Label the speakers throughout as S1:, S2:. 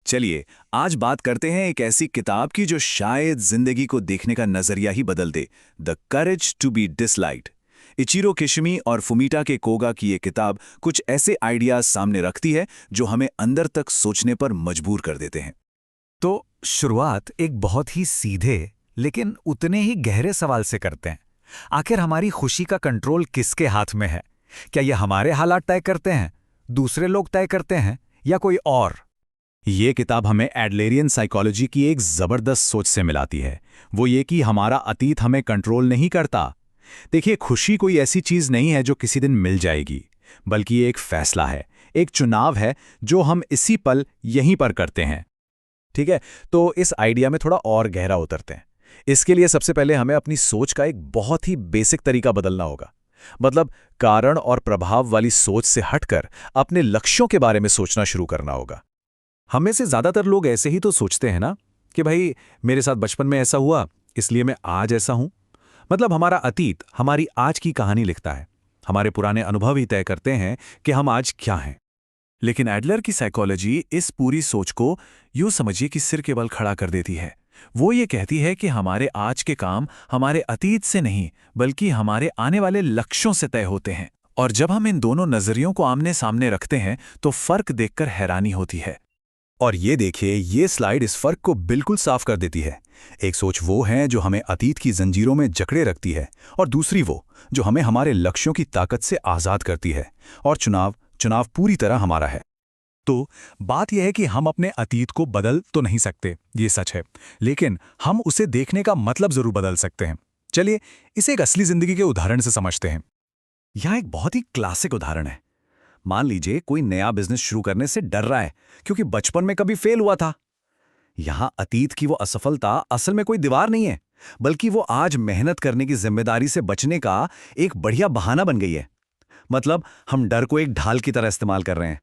S1: चलिए, आज बात करते हैं एक ऐसी किताब की जो शायद जिंदगी को देखने का नजरिया ही बदल दे। The courage to be disliked. Ichiro Kishimi और फुमीटा के कोगा की ये किताब कुछ ऐसे आइडियाज सामने रखती है जो हमें अंदर तक सोचने पर मजबूर कर देते हैं।
S2: तो शुरुआत एक बहुत ही सीधे लेकिन उतने ही गहरे सवाल से करते हैं। आखिर हमारी खुशी का कंट्रोल किसके हाथ में है? क्या ये हमारे हालात तय करते हैं, दूसरे लोग तय करते हैं, या कोई और?
S1: ये किताब हमें एडलेरियन साइकोलॉजी की एक जबरदस्त सोच से मिलाती है। वो ये कि हमारा अतीत हमें कंट्रोल नहीं करता। देखिए, खुशी कोई ऐसी चीज नहीं है जो किसी दिन मिल जाएगी, बल्कि ये एक फैसला है, एक चुनाव है जो हम इसी पल यहीं पर करते हैं। ठीक है, तो इस आइडिया में थोड़ा और गहरा उतरते हैं। इसके लिए सबसे पहले हमें अपनी सोच का एक बहुत ही बेसिक तरीका बदलना होगा। मतलब कारण और प्रभाव वाली सोच से हटकर अपने लक्ष्यों के बारे में सोचना शुरू करना होगा। हम में से ज्यादातर लोग ऐसे ही तो सोचते हैं ना कि भाई, मेरे साथ बचपन में ऐसा हुआ इसलिए मैं आज ऐसा हूं। मतलब हमारा अतीत हमारी आज की कहानी लिखता है। हमारे पुराने अनुभव ही तय करते हैं कि हम आज क्या हैं। लेकिन एडलर की साइकोलॉजी इस पूरी सोच को यूं समझिए कि सिर के बल खड़ा कर देती है। वो ये कहती है कि हमारे आज के काम हमारे अतीत से नहीं बल्कि हमारे आने वाले लक्ष्यों से तय होते हैं। और जब हम इन दोनों नजरियों को आमने सामने रखते हैं तो फर्क देखकर हैरानी होती है। और ये देखिए, ये स्लाइड इस फर्क को बिल्कुल साफ कर देती है। एक सोच वो है जो हमें अतीत की जंजीरों में जकड़े रखती है, और दूसरी वो जो हमें हमारे लक्ष्यों की ताकत से आज़ाद करती है। और चुनाव पूरी तरह हमारा है। तो बात यह है कि हम अपने अतीत को बदल तो नहीं सकते, ये सच है, लेकिन हम उसे देखने का मतलब जरूर बदल सकते हैं। चलिए, इसे एक असली जिंदगी के उदाहरण से समझते हैं। यहाँ एक बहुत ही क्लासिक उदाहरण है। मान लीजिए कोई नया बिजनेस शुरू करने से डर रहा है क्योंकि बचपन में कभी फेल हुआ था। यहां अतीत की वो असफलता असल में कोई दीवार नहीं है, बल्कि वो आज मेहनत करने की जिम्मेदारी से बचने का एक बढ़िया बहाना बन गई है। मतलब हम डर को एक ढाल की तरह इस्तेमाल कर रहे हैं।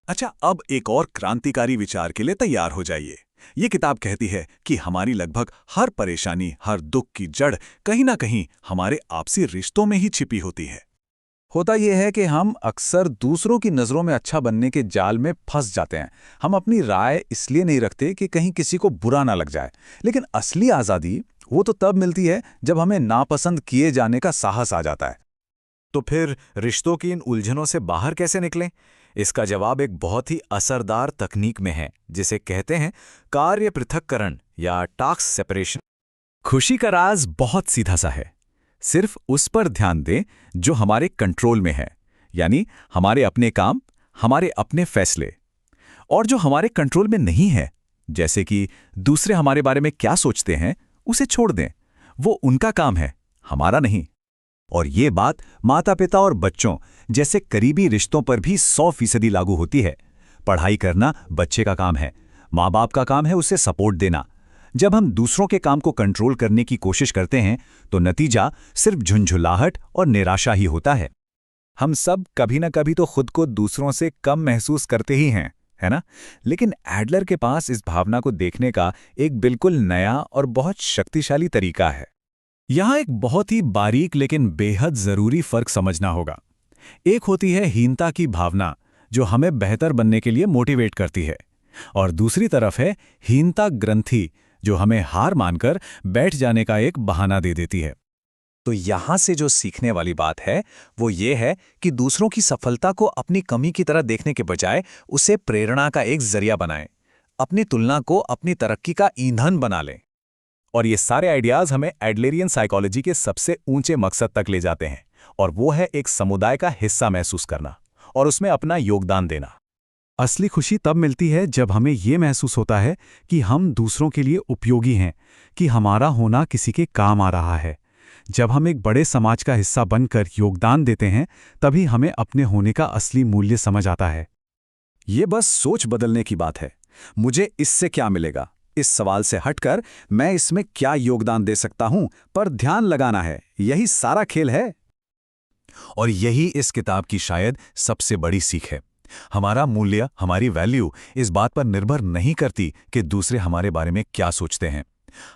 S1: अच्छा, अब एक और क्रांतिकारी विचार के लिए तैयार हो जाइए। ये किताब कहती है कि हमारी लगभग हर परेशानी, हर दुख की जड़ कहीं ना कहीं हमारे आपसी रिश्तों में ही छिपी होती है। होता यह है कि हम अक्सर दूसरों की नज़रों में अच्छा बनने के जाल में फंस जाते हैं। हम अपनी राय इसलिए नहीं रखते कि कहीं किसी को बुरा ना लग जाए, लेकिन असली आज़ादी वो तो तब मिलती है जब हमें नापसंद किए जाने का साहस आ जाता है। तो फिर रिश्तों की इन उलझनों से बाहर कैसे निकलें? इसका जवाब एक बहुत ही असरदार तकनीक में है, जिसे कहते हैं कार्य पृथक्करण या टास्क सेपरेशन। खुशी का राज बहुत सीधा सा है। सिर्फ उस पर ध्यान दें जो हमारे कंट्रोल में है, यानी हमारे अपने काम, हमारे अपने फैसले। और जो हमारे कंट्रोल में नहीं है, जैसे कि दूसरे हमारे बारे में क्या सोचते हैं, उसे छोड़ दें। वो उनका काम है, हमारा नहीं। और ये बात माता पिता और बच्चों जैसे करीबी रिश्तों पर भी 100% लागू होती है। पढ़ाई करना बच्चे का काम है, माँ बाप का काम है उसे सपोर्ट देना। जब हम दूसरों के काम को कंट्रोल करने की कोशिश करते हैं तो नतीजा सिर्फ झुंझुलाहट और निराशा ही होता है। हम सब कभी ना कभी तो खुद को दूसरों से कम महसूस करते ही हैं, है ना? लेकिन एडलर के पास इस भावना को देखने का एक बिल्कुल नया और बहुत शक्तिशाली तरीका है। यहाँ एक बहुत ही बारीक लेकिन बेहद जरूरी फर्क समझना होगा। एक होती है हीनता की भावना जो हमें बेहतर बनने के लिए मोटिवेट करती है, और दूसरी तरफ है हीनता ग्रंथि जो हमें हार मानकर बैठ जाने का एक बहाना दे देती है। तो यहां से जो सीखने वाली बात है वो ये है कि दूसरों की सफलता को अपनी कमी की तरह देखने के बजाय उसे प्रेरणा का एक जरिया बनाएं। अपनी तुलना को अपनी तरक्की का ईंधन बना लें। और ये सारे आइडियाज हमें एडलेरियन साइकोलॉजी के सबसे ऊंचे मकसद तक ले जाते हैं, और वो है एक समुदाय का हिस्सा महसूस करना और उसमें अपना योगदान देना। असली खुशी तब मिलती है जब हमें ये महसूस होता है कि हम दूसरों के लिए उपयोगी हैं, कि हमारा होना किसी के काम आ रहा है। जब हम एक बड़े समाज का हिस्सा बनकर योगदान देते हैं, तभी हमें अपने होने का असली मूल्य समझ आता है। ये बस सोच बदलने की बात है। मुझे इससे क्या मिलेगा, इस सवाल से हटकर मैं इसमें क्या योगदान दे सकता हूं पर ध्यान लगाना है। यही सारा खेल है। और यही इस किताब की शायद सबसे बड़ी सीख है। हमारा मूल्य, हमारी वैल्यू इस बात पर निर्भर नहीं करती कि दूसरे हमारे बारे में क्या सोचते हैं।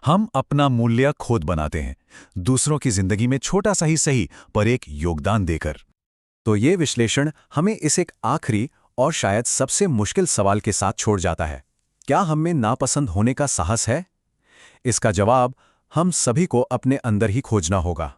S1: हम अपना मूल्य खुद बनाते हैं, दूसरों की जिंदगी में छोटा सा ही सही पर एक योगदान देकर। तो ये विश्लेषण हमें इस एक आखिरी और शायद सबसे मुश्किल सवाल के साथ छोड़ जाता है क्या हम में नापसंद होने का साहस है? इसका जवाब हम सभी को अपने अंदर ही खोजना होगा।